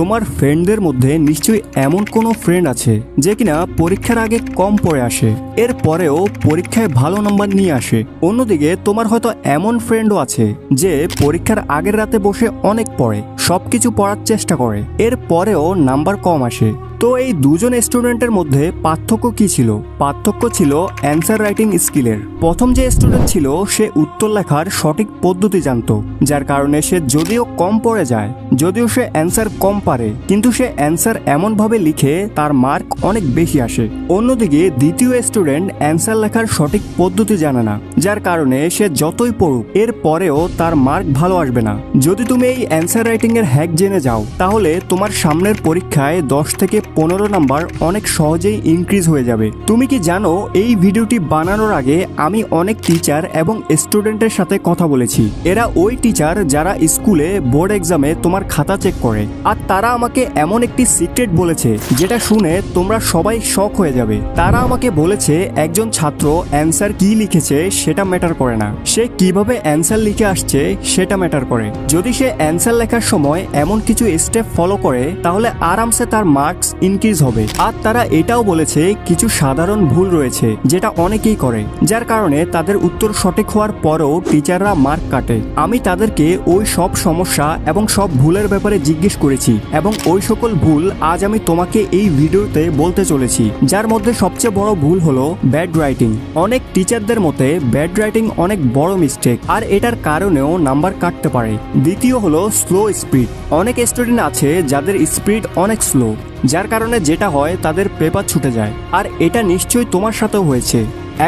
তোমার ফ্রেন্ডদের মধ্যে নিশ্চয়ই এমন কোনো ফ্রেন্ড আছে যে কিনা পরীক্ষার আগে কম পড়ে আসে, এর পরেও পরীক্ষায় ভালো নাম্বার নিয়ে আসে। অন্যদিকে তোমার হয়তো এমন ফ্রেন্ডও আছে যে পরীক্ষার আগের রাতে বসে অনেক পড়ে, সবকিছু পড়ার চেষ্টা করে, এর পরেও নাম্বার কম আসে। তো এই দুজন স্টুডেন্টের মধ্যে পার্থক্য কি ছিল? পার্থক্য ছিল অ্যান্সার রাইটিং স্কিলের। প্রথম যে স্টুডেন্ট ছিল সে উত্তর লেখার সঠিক পদ্ধতি জানতো, যার কারণে সে যদিও কম পড়ে যায়, যদিও সে অ্যান্সার কম পারে, কিন্তু সে অ্যান্সার এমনভাবে লিখে তার মার্ক অনেক বেশি আসে। অন্যদিকে দ্বিতীয় স্টুডেন্ট অ্যান্সার লেখার সঠিক পদ্ধতি জানে না, যার কারণে সে যতই পড়ুক এর পরেও তার মার্ক ভালো আসবে না। যদি তুমি এই অ্যান্সার রাইটিং এর হ্যাক জেনে যাও, তাহলে তোমার সামনের পরীক্ষায় 10 থেকে 15 নাম্বার অনেক সহজেই ইনক্রিজ হয়ে যাবে। তুমি কি জানো, এই ভিডিওটি বানানোর আগে আমি অনেক টিচার এবং স্টুডেন্টের সাথে কথা বলেছি। এরা ওই টিচার যারা স্কুলে বোর্ড এক্সামে তোমার খাতা চেক করে, আর তারা আমাকে এমন একটি সিক্রেট বলেছে যেটা শুনে তোমরা সবাই শক হয়ে যাবে। তারা আমাকে বলেছে একজন ছাত্র অ্যান্সার কি লিখেছে সেটা ম্যাটার করে না, সে কিভাবে অ্যান্সার লিখে আসছে সেটা ম্যাটার করে। যদি সে অ্যান্সার লেখার সময় এমন কিছু স্টেপ ফলো করে তাহলে আরামসে তার মার্কস ইনক্রিজ হবে। আর তারা এটাও বলেছে কিছু সাধারণ ভুল রয়েছে যেটা অনেকেই করে, যার কারণে তাদের উত্তর সঠিক হওয়ার পরেও টিচাররা মার্ক কাটে। আমি তাদেরকে ওই সব সমস্যা এবং সব ভুলের ব্যাপারে জিজ্ঞেস করেছি, এবং ওই সকল ভুল আজ আমি তোমাকে এই ভিডিওতে বলতে চলেছি। যার মধ্যে সবচেয়ে বড় ভুল হলো ব্যাড রাইটিং। অনেক টিচারদের মতে ব্যাড রাইটিং অনেক বড় মিস্টেক, আর এটার কারণেও নাম্বার কাটতে পারে। দ্বিতীয় হলো স্লো স্পিড। অনেক স্টুডেন্ট আছে যাদের স্পিড অনেক স্লো, যার কারণে যেটা হয় তাদের পেপার ছুটে যায়, আর এটা নিশ্চয়ই তোমার সাথেও হয়েছে।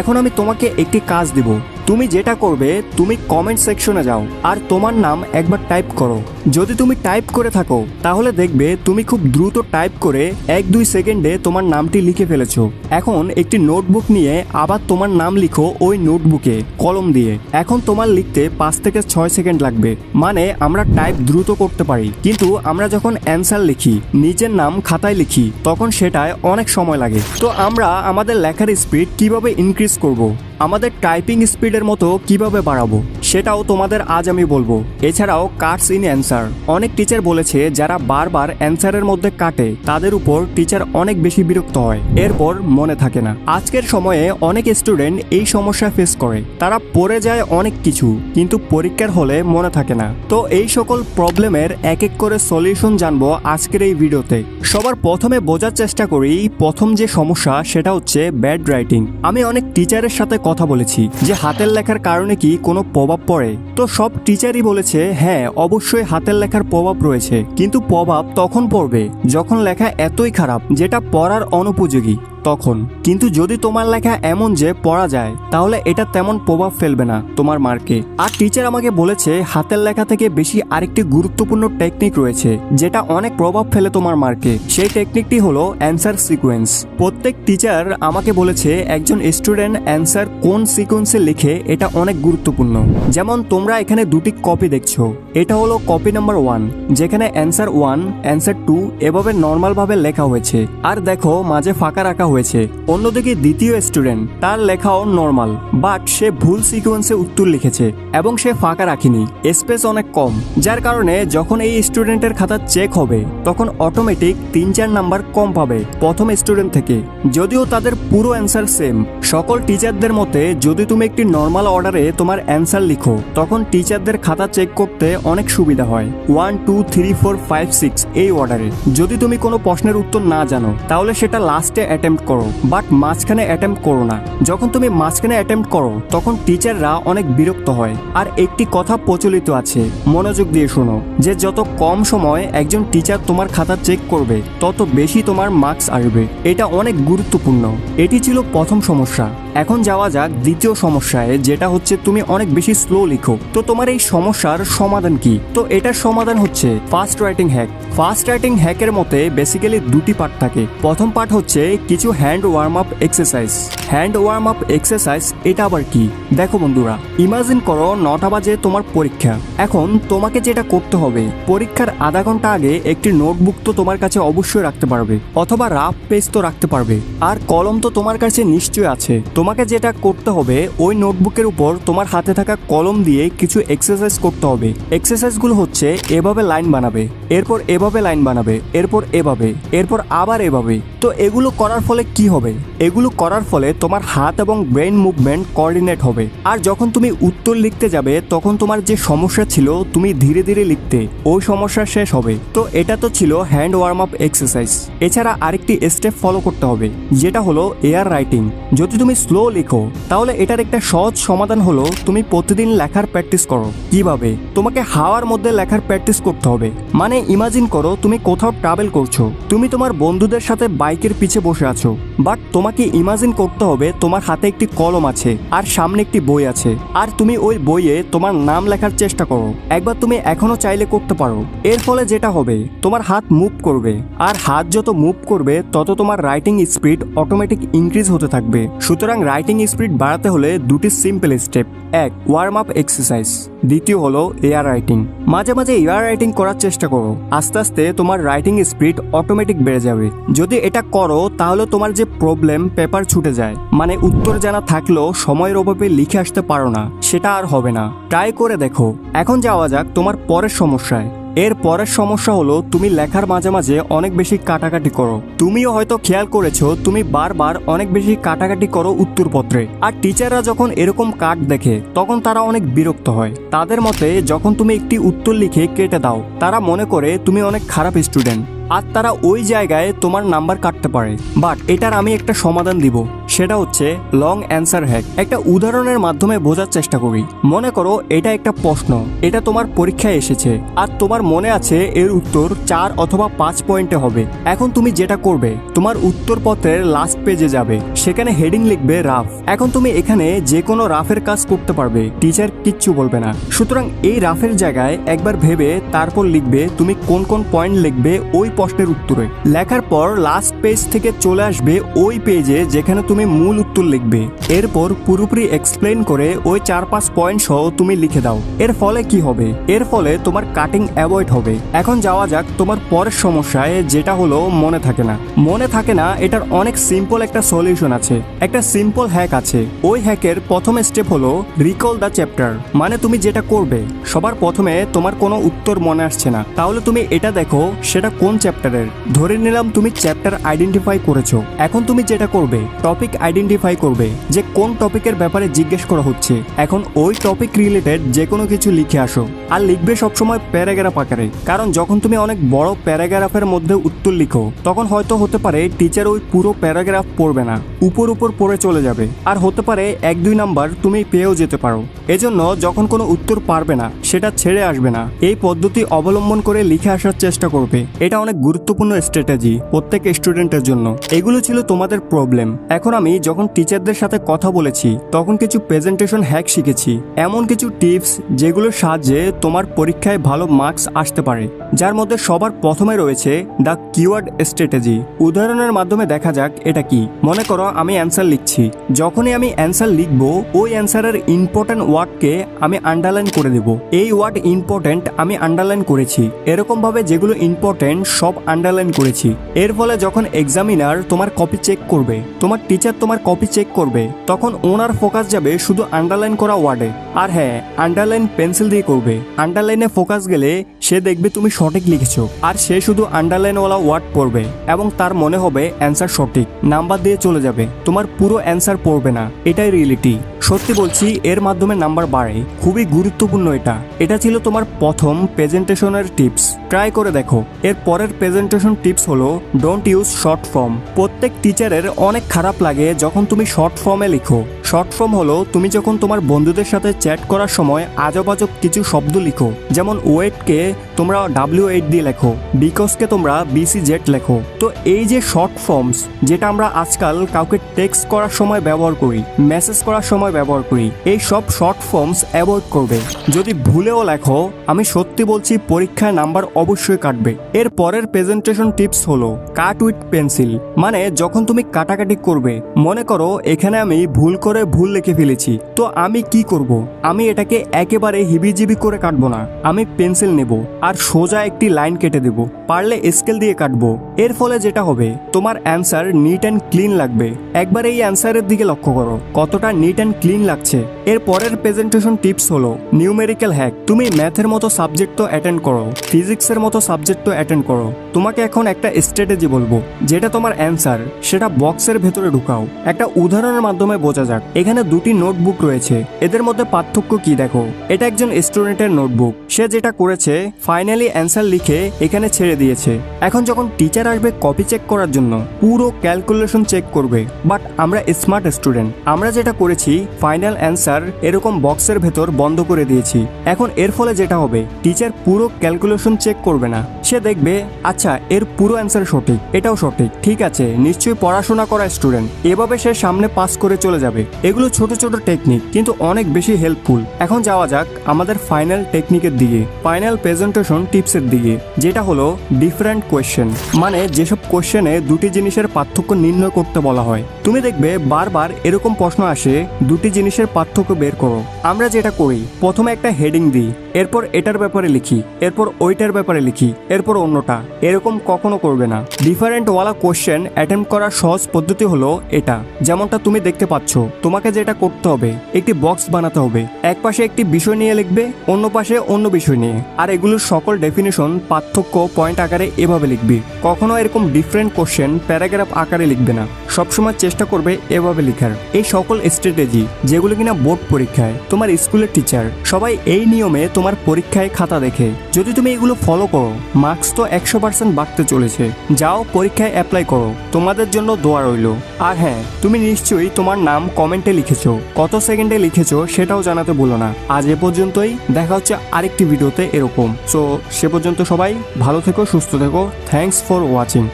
এখন আমি তোমাকে একটি কাজ দিব। তুমি যেটা করবে, তুমি কমেন্ট সেকশনে যাও আর তোমার নাম একবার টাইপ করো। যদি তুমি টাইপ করে থাকো তাহলে দেখবে তুমি খুব দ্রুত টাইপ করে 1-2 সেকেন্ডে তোমার নামটি লিখে ফেলেছো। এখন একটি নোটবুক নিয়ে আবার তোমার নাম লিখো ওই নোটবুকে কলম দিয়ে। এখন তোমার লিখতে 5 থেকে 6 সেকেন্ড লাগবে। মানে আমরা টাইপ দ্রুত করতে পারি, কিন্তু আমরা যখন অ্যান্সার লিখি, নিজের নাম খাতায় লিখি, তখন সেটায় অনেক সময় লাগে। তো আমরা আমাদের লেখার স্পিড কিভাবে ইনক্রিজ করব, আমাদের টাইপিং স্পিডের মতো কিভাবে বাড়াবো, সেটাও তোমাদের আজ আমি বলবো। এছাড়াও কাটস ইন অ্যান্সার। অনেক টিচার বলেছে যারা বারবার অ্যান্সারের মধ্যে কাটে তাদের উপর টিচার অনেক বেশি বিরক্ত হয়, এরপর মনে থাকে না। আজকের সময়ে অনেক স্টুডেন্ট এই সমস্যা ফেস করে, তারা পড়ে যায় অনেক কিছু কিন্তু পরীক্ষার হলে মনে থাকে না। তো এই সকল প্রবলেমের এক এক করে সলিউশন জানবো আজকের এই ভিডিওতে। সবার প্রথমে বোঝার চেষ্টা করি প্রথম যে সমস্যা সেটা হচ্ছে ব্যাড রাইটিং। আমি অনেক টিচারের সাথে কথা বলেছি যে হাতের লেখার কারণে কি কোনো প্রভাব পড়ে। তো সব টিচারই বলেছে হ্যাঁ, অবশ্যই হাতের লেখার প্রভাব রয়েছে, কিন্তু প্রভাব তখন পড়বে যখন লেখা এতই খারাপ যেটা পড়ার অনুপযোগী তখন। কিন্তু যদি তোমার লেখা এমন যে পড়া যায়, তাহলে এটা তেমন প্রভাব ফেলবে না তোমার মার্কে। আর টিচার আমাকে বলেছে হাতের লেখা থেকে বেশি আরেকটি গুরুত্বপূর্ণ টেকনিক রয়েছে যেটা অনেক প্রভাব ফেলে তোমার মার্কে। সেই টেকনিকটি হলো অ্যান্সার সিকোয়েন্স। প্রত্যেক টিচার আমাকে বলেছে একজন স্টুডেন্ট অ্যান্সার কোন সিকোয়েন্সে লিখে এটা অনেক গুরুত্বপূর্ণ। যেমন তোমরা এখানে দুটি কপি দেখছো, এটা হলো কপি নাম্বার 1, যেখানে অ্যান্সার 1, অ্যান্সার 2 এভাবে নর্মাল ভাবে লেখা হয়েছে, আর দেখো মাঝে ফাঁকা রাখা হয়েছে। অন্যদিকে দ্বিতীয় স্টুডেন্ট, তার লেখাও নর্মাল, বাট সে ভুল সিকোয়েন্সে উত্তর লিখেছে এবং সে ফাঁকা রাখেনি, স্পেস অনেক কম, যার কারণে যখন এই স্টুডেন্টের খাতা চেক হবে তখন অটোমেটিক 3-4 নাম্বার কম পাবে প্রথম স্টুডেন্ট থেকে, যদিও তাদের পুরো অ্যান্সার সেম। সকল টিচারদের মতে যদি তুমি একটি নর্মাল অর্ডারে তোমার অ্যান্সার লিখো তখন টিচারদের খাতা চেক করতে অনেক সুবিধা হয়, 1 2 3 4 5 6 এই অর্ডারে। যদি তুমি কোনো প্রশ্নের উত্তর না জানো তাহলে সেটা লাস্টে অ্যাটেম্প্ট করো, বাট মাঝখানে অ্যাটেম্প্ট করো না। যখন তুমি মাঝখানে অ্যাটেম্প্ট করো তখন টিচাররা অনেক বিরক্ত হয়। আর একটি কথা প্রচলিত আছে, মনোযোগ দিয়ে শোনো, যে যত কম সময় একজন টিচার তোমার খাতা চেক করবে তত বেশি তোমার মার্কস আসবে। এটা অনেক গুরুত্বপূর্ণ। এটি ছিল প্রথম সমস্যা। এখন যাওয়া যাক দ্বিতীয় সমস্যায়, যেটা হচ্ছে তুমি অনেক বেশি স্লো লিখো। তো তোমার এই সমস্যার সমাধান কি? তো এটার সমাধান হচ্ছে fast writing hack. Fast writing হ্যাকের মতে বেসিক্যালি দুটি পার্ট থাকে। প্রথম পার্ট হচ্ছে কিছু hand warm up exercise. Hand warm up exercise এটা আবার কি? দেখো বন্ধুরা, ইমাজিন করো 9টা বাজে তোমার পরীক্ষা। এখন তোমাকে যেটা করতে হবে, পরীক্ষার আধা ঘন্টা আগে একটি নোটবুক তো তোমার কাছে অবশ্যই রাখতে পারবে, অথবা রাফ পেজ তো রাখতে পারবে, আর কলম তো তোমার কাছে নিশ্চয়ই আছে। তোমাকে যেটা করতে হবে, ওই নোটবুকের উপর তোমার হাতে থাকা কলম দিয়ে কিছু এক্সারসাইজ করতে হবে। এক্সারসাইজগুলো হচ্ছে এভাবে লাইন বানাবে, এরপর এভাবে লাইন বানাবে, এরপর এভাবে, এরপর আবার এভাবে। তো এগুলো করার ফলে কি হবে? এগুলো করার ফলে তোমার হাত এবং ব্রেন মুভমেন্ট কোঅর্ডিনেট হবে। আর যখন তুমি উত্তর লিখতে যাবে, তখন তোমার যে সমস্যা ছিল তুমি ধীরে ধীরে লিখতে, ওই সমস্যা শেষ হবে। তো এটা তো ছিল হ্যান্ড ওয়ার্ম আপ এক্সারসাইজ। এছাড়া আরেকটি স্টেপ ফলো করতে হবে, যেটা হলো এয়ার রাইটিং। যদি তুমি স্লো লিখো, তাহলে এটার একটা সহজ সমাধান হলো তুমি প্রতিদিন লেখার প্র্যাকটিস করো। কিভাবে? তোমাকে হাওয়ার মধ্যে লেখার প্র্যাকটিস করতে হবে। মানে ইমাজিন করো তুমি কোথাও ট্রাভেল করছো, তুমি তোমার বন্ধুদের সাথে বাইকের পিছে বসে আছো, বাট তোমাকে ইমাজিন করতে হবে তোমার হাতে একটি কলম আছে আর সামনে একটি বই আছে, আর তুমি ওই বইয়ে তোমার নাম লেখার চেষ্টা করো। একবার তুমি এখনো চাইলে করতে পারো। এর ফলে যেটা হবে, তোমার হাত মুভ করবে, আর হাত যত মুভ করবে তত তোমার রাইটিং স্পিড অটোমেটিক ইনক্রিজ হতে থাকবে। সুতরাং রাইটিং স্পিড বাড়াতে হলে দুটি সিম্পল স্টেপ। এক, ওয়ার্ম আপ এক্সারসাইজ। দ্বিতীয় হলো এয়ার রাইটিং। মাঝে মাঝে এয়ার রাইটিং করার চেষ্টা করো, আস্তে আস্তে তোমার রাইটিং স্পিড অটোমেটিক বেড়ে যাবে। যদি এটা করো, তাহলে তোমার যে প্রবলেম পেপার ছুটে যায়, মানে উত্তর জানা থাকলেও সময়ের অভাবে লিখে আসতে পারো না, সেটা আর হবে না। ট্রাই করে দেখো। এখন যাওয়া যাক তোমার পরের সমস্যায়। এর পরের সমস্যা হলো তুমি লেখার মাঝে মাঝে অনেক বেশি কাটাকাটি করো। তুমিও হয়তো খেয়াল করেছো তুমি বারবার অনেক বেশি কাটাকাটি করো উত্তরপত্রে। আর টিচাররা যখন এরকম কাট দেখে, তখন তারা অনেক বিরক্ত হয়। তাদের মতে যখন তুমি একটি উত্তর লিখে কেটে দাও, তারা মনে করে তুমি অনেক খারাপ স্টুডেন্ট, আর তারা ওই জায়গায় তোমার নাম্বার কাটতে পারে। বাট এটার আমি একটা সমাধান দিব, সেটা হচ্ছে লং অ্যান্সার হ্যাক। একটা উদাহরণের মাধ্যমে বোঝার চেষ্টা করি। মনে করো এটা একটা প্রশ্ন, এটা তোমার পরীক্ষায় এসেছে, আর তোমার মনে আছে এর উত্তর 4 অথবা 5 পয়েন্টে হবে। এখন তুমি যেটা করবে, তোমার উত্তরপত্রের লাস্ট পেজে যাবে, সেখানে হেডিং লিখবে রাফ। এখন তুমি এখানে যে কোনো রাফের কাজ করতে পারবে, টিচার কিচ্ছু বলবে না। সুতরাং এই রাফের জায়গায় একবার ভেবে তারপর লিখবে তুমি কোন কোন পয়েন্ট লিখবে ওই প্রশ্নের উত্তরে। লেখার পর লাস্ট পেজ থেকে চলে আসবে ওই পেজে যেখানে তুমি মূল উত্তর লিখবে। এরপর পুরোপুরি এক্সপ্লেন করে ওই 4-5 পয়েন্ট সহ তুমি লিখে দাও। এর ফলে কি হবে? এর ফলে তোমার কাটিং অ্যাভয়েড হবে। এখন যাওয়া যাক তোমার পরের সমস্যায়, যেটা হলো মনে থাকে না। মনে থাকে না, এটার অনেক সিম্পল একটা সলিউশন আছে, একটা সিম্পল হ্যাক আছে। ওই হ্যাকের প্রথম স্টেপ হলো রিকল দ্য চ্যাপ্টার। মানে তুমি যেটা করবে, সবার প্রথমে তোমার কোনো উত্তর মনে আসছে না, তাহলে তুমি এটা দেখো সেটা কোন চ্যাপ্টারের। ধরে নিলাম তুমি চ্যাপ্টার আইডেন্টিফাই করেছো। এখন তুমি যেটা করবে, টপিক আইডেন্টিফাই করবে যে কোন টপিকের ব্যাপারে জিজ্ঞেস করা হচ্ছে। এখন ওই টপিক রিলেটেড যে কোনো কিছু লিখে আসো, আর লিখবে সবসময় প্যারাগ্রাফ আকারে। কারণ যখন তুমি অনেক বড় প্যারাগ্রাফের মধ্যে উত্তর লিখো, তখন হয়তো হতে পারে টিচার ওই পুরো প্যারাগ্রাফ পড়বে না, উপর উপর পড়ে চলে যাবে, আর হতে পারে 1-2 নাম্বার তুমি পেয়েও যেতে পারো। এজন্য যখন কোনো উত্তর পারবে না, সেটা ছেড়ে আসবে না, এই পদ্ধতি অবলম্বন করে লিখে আসার চেষ্টা করবে। এটা অনেক গুরুত্বপূর্ণ স্ট্র্যাটেজি প্রত্যেক স্টুডেন্টের জন্য। এগুলো ছিল তোমাদের প্রবলেম। এখন আমি যখন টিচারদের সাথে কথা বলেছি, তখন কিছু প্রেজেন্টেশন হ্যাক শিখেছি, এমন কিছু টিপস যেগুলোর সাহায্যে তোমার পরীক্ষায় ভালো মার্কস আসতে পারে। যার মধ্যে সবার প্রথমে রয়েছে দ্য কিওয়ার্ড স্ট্র্যাটেজি। উদাহরণের মাধ্যমে দেখা যাক এটা কি। মনে করো আমি অ্যান্সার লিখছি, যখনই আমি অ্যান্সার লিখবো, ওই অ্যান্সারের ইম্পর্টেন্ট ওয়ার্ডকে আমি আন্ডারলাইন করে দেব। এই ওয়ার্ড ইম্পর্টেন্ট আমি আন্ডারলাইন করেছি, এরকম ভাবে যেগুলো ইম্পর্টেন্ট সব আন্ডারলাইন করেছি। এর ফলে যখন এক্সামিনার তোমার কপি চেক করবে, তোমার টিচার তোমার কপি চেক করবে, তখন ওনার ফোকাস যাবে শুধু আন্ডারলাইন করা ওয়ার্ডে। আর হ্যাঁ, আন্ডারলাইন পেন্সিল দিয়ে করবে। আন্ডারলাইনে ফোকাস গেলে সে দেখবে তুমি সঠিক লিখেছো, আর সে শুধু আন্ডারলাইনওয়ালা ওয়ার্ড পড়বে এবং তার মনে হবে অ্যান্সার সঠিক, নাম্বার দিয়ে চলে যাবে, তোমার পুরো অ্যান্সার পড়বে না। এটাই রিয়েলিটি। সত্যি বলছি, এর মাধ্যমে নাম্বার বাড়ে। খুবই গুরুত্বপূর্ণ এটা। এটা ছিল তোমার প্রথম প্রেজেন্টেশনের টিপস। ট্রাই করে দেখো। এর পরের প্রেজেন্টেশন টিপস হলো ডোন্ট ইউজ শর্ট ফর্ম। প্রত্যেক টিচারের অনেক খারাপ লাগে যখন তুমি শর্ট ফর্মে লিখো। শর্ট ফর্ম হলো তুমি যখন তোমার বন্ধুদের সাথে চ্যাট করার সময় আজব আজব কিছু শব্দ লিখো, যেমন ওয়েটকে তোমরা W8 দিয়ে লেখো, বিকজকে তোমরা BCZ লেখো। তো এই যে শর্ট ফর্মস যেটা আমরা আজকাল কাউকে টেক্সট করার সময় ব্যবহার করি, মেসেজ করার সময় ব্যবহার করি, এই সব শর্ট ফর্মস অ্যাভয়েড করবে। যদি ভুলেও লেখো, আমি সত্যি বলছি পরীক্ষায় নাম্বার অবশ্যই কাটবে। এর পরের প্রেজেন্টেশন টিপস হলো কাট উইথ পেন্সিল। মানে যখন তুমি কাটাকাটি করবে, মনে করো এখানে আমি ভুল করে ভুল লিখে ফেলেছি, তো আমি কি করব? আমি এটাকে একেবারে হিবিজিবি করে কাটবো না, আমি পেন্সিল নেব আর সোজা একটি লাইন কেটে দেব, পারলে স্কেল দিয়ে কাটবো। এর ফলে যেটা হবে, তোমার অ্যান্সার নিট অ্যান্ড ক্লিন লাগবে। একবার এই অ্যান্সারের দিকে লক্ষ্য করো কতটা নিট অ্যান্ড ক্লিন লাগছে। এর পরের প্রেজেন্টেশন টিপস হলো নিউমেরিক্যাল হ্যাক। তুমি ম্যাথের মতো সাবজেক্ট তো অ্যাটেন্ড করো, ফিজিক্সের মতো সাবজেক্ট তো অ্যাটেন্ড করো, তোমাকে এখন একটা স্ট্র্যাটেজি বলবো, যেটা তোমার অ্যান্সার সেটা বক্সের ভেতরে ঢুকাও। একটা উদাহরণের মাধ্যমে বোঝা যাক। এখানে দুটি নোটবুক রয়েছে, এদের মধ্যে পার্থক্য কি দেখো। এটা একজন স্টুডেন্টের নোটবুক, সে যেটা করেছে ফাইনালি অ্যান্সার লিখে এখানে ছেড়ে দিয়েছে। এখন যখন টিচার আসবে কপি চেক করার জন্য, পুরো ক্যালকুলেশন চেক করবে। বাট আমরা স্মার্ট স্টুডেন্ট, আমরা যেটা করেছি ফাইনাল অ্যান্সার এরকম বক্সের ভেতর বন্ধ করে দিয়েছি। এখন এর ফলে যেটা হবে, টিচার পুরো ক্যালকুলেশন চেক করবে না, সে দেখবে আচ্ছা এর পুরো অ্যান্সার সঠিক, এটাও সঠিক, ঠিক আছে নিশ্চয়ই পড়াশোনা করা স্টুডেন্ট, এভাবে সে সামনে পাস করে চলে যাবে। এগুলো ছোট ছোট টেকনিক কিন্তু অনেক বেশি হেল্পফুল। এখন যাওয়া যাক আমাদের ফাইনাল টেকনিকের দিকে, ফাইনাল প্রেজেন্টেশন টিপসের দিকে, যেটা হলো ডিফারেন্ট কোয়েশ্চেন। মানে যেসব কোয়েশ্চেনে দুটি জিনিসের পার্থক্য নির্ণয় করতে বলা হয়। তুমি দেখবে বারবার এরকম প্রশ্ন আসে, দুটি জিনিসের পার্থক্য বের করো। আমরা যেটা করি, প্রথমে একটা হেডিং দিই, এরপর এটার ব্যাপারে লিখি, এরপর ওইটার ব্যাপারে লিখি, এরপর অন্যটা। এরকম কখনো করবে না। ডিফারেন্ট ওয়ালা কোশ্চেন অ্যাটেম্প করার সহজ পদ্ধতি হলো এটা, যেমনটা তুমি দেখতে পাচ্ছ। তোমাকে যেটা করতে হবে, একটি বক্স বানাতে হবে, এক পাশে একটি বিষয় নিয়ে লিখবে, অন্য পাশে অন্য বিষয় নিয়ে, আর এগুলোর সকল ডেফিনেশন পার্থক্য পয়েন্ট আকারে এভাবে লিখবি। কখনো এরকম ডিফারেন্ট কোশ্চেন প্যারাগ্রাফ আকারে লিখবে না, সবসময় চেষ্টা করবে এভাবে লেখার। এই সকল স্ট্র্যাটেজি যেগুলো কিনা বোর্ড পরীক্ষায় তোমার স্কুলের টিচার সবাই এই নিয়মে তোমার পরীক্ষায় খাতা দেখে। যদি তুমি এগুলো ফলো করো, মার্কস তো 100% বাড়তে চলেছে। যাও পরীক্ষায় অ্যাপ্লাই করো, তোমাদের জন্য দোয়া রইল। আর হ্যাঁ, তুমি নিশ্চয়ই তোমার নাম কমেন্টে লিখেছো, কত সেকেন্ডে লিখেছো সেটাও জানাতে ভুলো না। আজ এ পর্যন্তই, দেখা হচ্ছে আরেকটি ভিডিওতে এরকম। সো সে পর্যন্ত সবাই ভালো থেকো, সুস্থ থেকো। Thanks for watching.